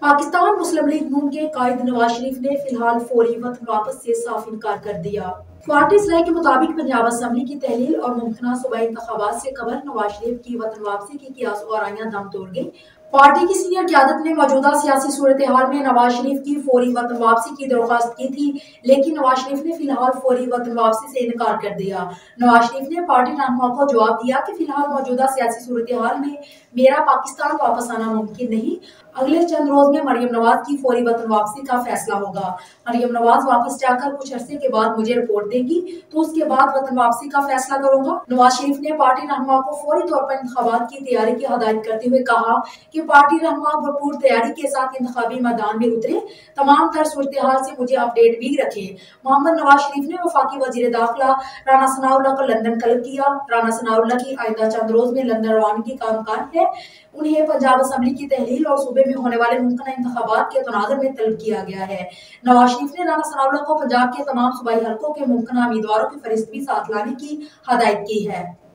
पाकिस्तान मुस्लिम league नून के कायद नवाज शरीफ ने फिलहाल फौरी वतन वापस से साफ इनकार कर दिया। पार्टी इसराई के मुताबिक पंजाब असम्बली की तहलील और मुमकिन सूबाई इंतखाबात से कबल नवाज शरीफ की वतन वापसी की कियास और आइयां दम तोड़ गई। पार्टी की सीनियर क़यादत ने मौजूदा सियासी सूरत हाल में नवाज शरीफ की फौरी वतन वापसी की दरख्वास्त की थी, लेकिन नवाज शरीफ ने फिलहाल फौरी वतन वापसी से इनकार कर दिया। नवाज शरीफ ने पार्टी रहनुमा को जवाब दिया कि फिलहाल मौजूदा सियासी सूरत हाल में मेरा पाकिस्तान वापस आना मुमकिन नहीं। अगले चंद रोज में मरियम नवाज की फौरी वतन वापसी का फैसला होगा। मरियम नवाज वापस जाकर कुछ अरसे के बाद मुझे रिपोर्ट देगी, तो उसके बाद वतन वापसी का फैसला करूंगा। नवाज शरीफ ने पार्टी रहनुमा को फौरी तौर पर इंतखाबात की तैयारी की हदायत करते हुए कहा कि पार्टी रहनुमा भरपूर तैयारी के साथ इंतखाबी मैदान में उतरे, तमाम तर सूरत हाल से मुझे अपडेट भी रखे। मोहम्मद नवाज शरीफ ने वफाकी वजीर दाखिला राना सनाउल्लाह को लंदन तलब किया। राना सनाउल्लाह की आइंदा चंद रोज में लंदन रवानगी का इम्कान है। उन्हें पंजाब असम्बली की तहलील और सूबे में होने वाले मुमकिन इंतखाबात के तनाजुर में तलब किया गया है। नवाज शरीफ ने राना सनाउल्लाह को पंजाब के तमाम सूबाई हलकों के मुमकिन उम्मीदवारों की फहरिस्त भी साथ लाने की हदायत की है।